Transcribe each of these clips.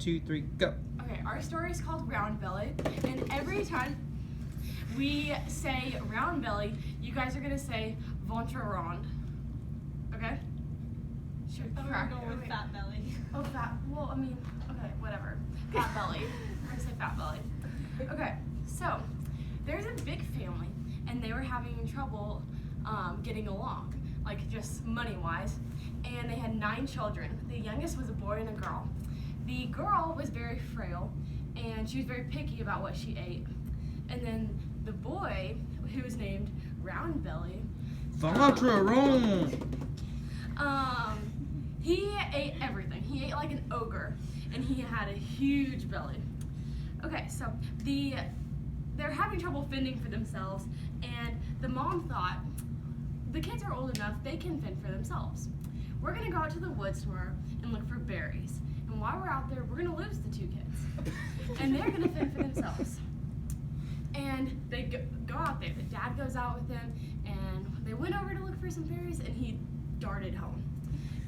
2, 3, go. Okay, our story is called Round Belly, and every time we say Round Belly, you guys are gonna say Ventre-Rond. Okay? Should we crack? Go with Fat Belly. Oh, fat. Well, I mean, okay, whatever. Fat belly. We're gonna say fat belly. Okay, so there's a big family, and they were having trouble getting along, like just money-wise. And they had 9 children. The youngest was a boy and a girl. The girl was very frail, and she was very picky about what she ate. And then the boy, who was named Round Belly, Ventre-Rond. He ate everything. He ate like an ogre, and he had a huge belly. Okay, so they're having trouble fending for themselves, and the mom thought, the kids are old enough, they can fend for themselves. We're gonna go out to the woods tomorrow and look for berries. And while we're out there, we're gonna lose the 2 kids. And they're gonna fend for themselves. And they go out there. The dad goes out with them, and they went over to look for some berries, and he darted home.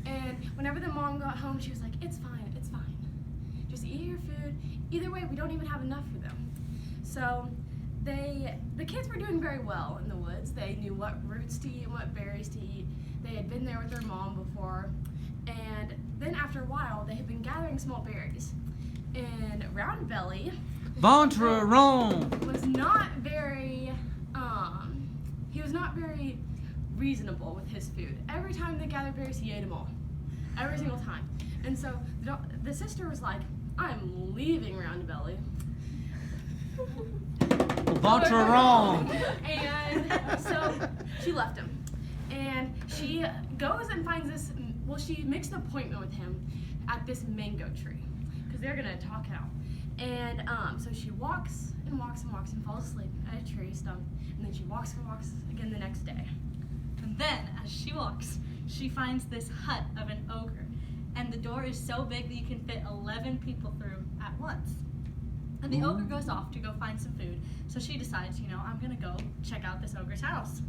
And whenever the mom got home, she was like, it's fine, it's fine. Just eat your food. Either way, we don't even have enough for them. So the kids were doing very well in the woods. They knew what roots to eat and what berries to eat. They had been there with their mom before. And then after a while, they had been gathering small berries. And Round Belly Ventre-Rond. was not very, he was not very reasonable with his food. Every time they gathered berries, he ate them all. Every single time. And so the sister was like, I'm leaving Round Belly. Ventre-Rond. And so she left him. And she goes and finds this, well, she makes an appointment with him at this mango tree, because they're gonna talk it out. And so she walks and walks and walks and falls asleep at a tree stump, and then she walks and walks again the next day. And then, as she walks, she finds this hut of an ogre. And the door is so big that you can fit 11 people through at once. And the ogre goes off to go find some food. So she decides, I'm gonna go check out this ogre's house.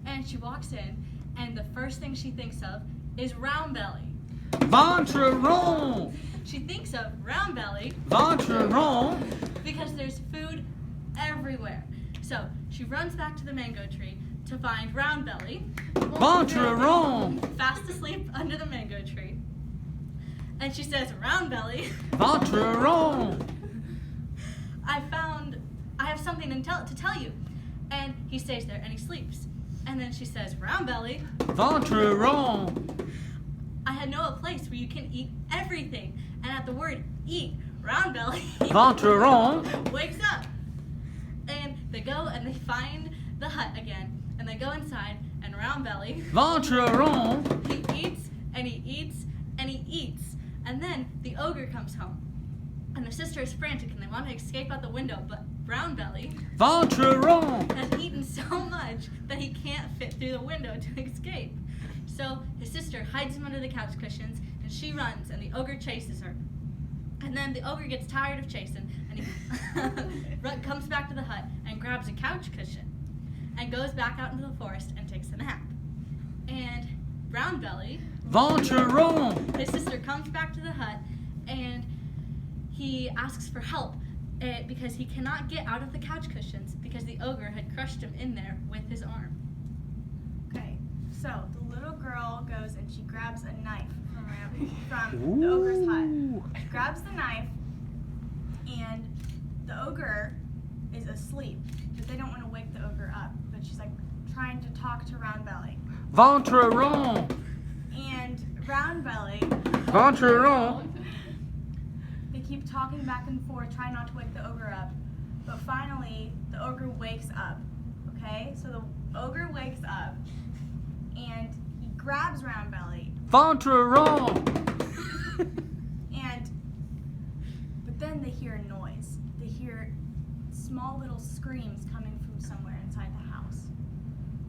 And she walks in, and the first thing she thinks of is Round Belly. Ventre-Rond. She thinks of Round Belly Ventre-Rond. because there's food everywhere. So she runs back to the mango tree to find Round Belly Ventre-Rond. fast asleep under the mango tree. And she says, Round Belly, Ventre-Rond. I have something to tell you. And he stays there and he sleeps. And then she says, Round Belly, Ventre-Rond. I know a place where you can eat everything. And at the word eat, Round Belly Ventre-Rond. wakes up. And they go and they find the hut again. And they go inside, and Round Belly, Ventre-Rond. he eats and he eats and he eats. And then the ogre comes home. And their sister is frantic and they want to escape out the window, but Round Belly Ventre-Rond. has eaten so much that he can't fit through the window to escape. So his sister hides him under the couch cushions, and she runs, and the ogre chases her. And then the ogre gets tired of chasing, and he comes back to the hut and grabs a couch cushion and goes back out into the forest and takes a nap. And Round Belly, Ventre-Rond. his sister, comes back to the hut, and he asks for help because he cannot get out of the couch cushions because the ogre had crushed him in there with his arm. Okay, so the little girl goes and she grabs a knife from the ogre's hut. She grabs the knife, and the ogre is asleep because they don't want to wake the ogre up. But she's like trying to talk to Round Belly. Ventre-Rond. And Round Belly, Ventre-Rond. they keep talking back and forth, trying not to wake the ogre up. But finally, the ogre wakes up. Okay, so the ogre wakes up, and he grabs Round Belly. Ventre-Rond. But then they hear a noise. They hear small little screams coming from somewhere inside the house.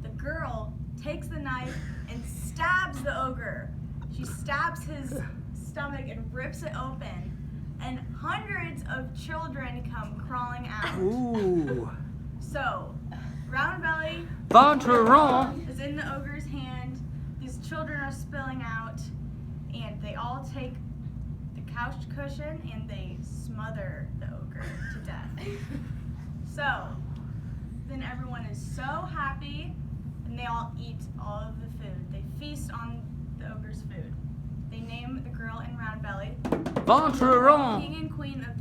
The girl takes the knife and stabs the ogre. She stabs his stomach and rips it open. And hundreds of children come crawling out. Ooh. So, Round Belly Ventre-Rond. is in the ogre's hand. These children are spilling out, and they all take the couch cushion and they smother the ogre to death. So, then everyone is so happy and they all eat all of the food. They feast on the ogre's food. They name the girl in Round Belly Ventre-Rond. King and Queen of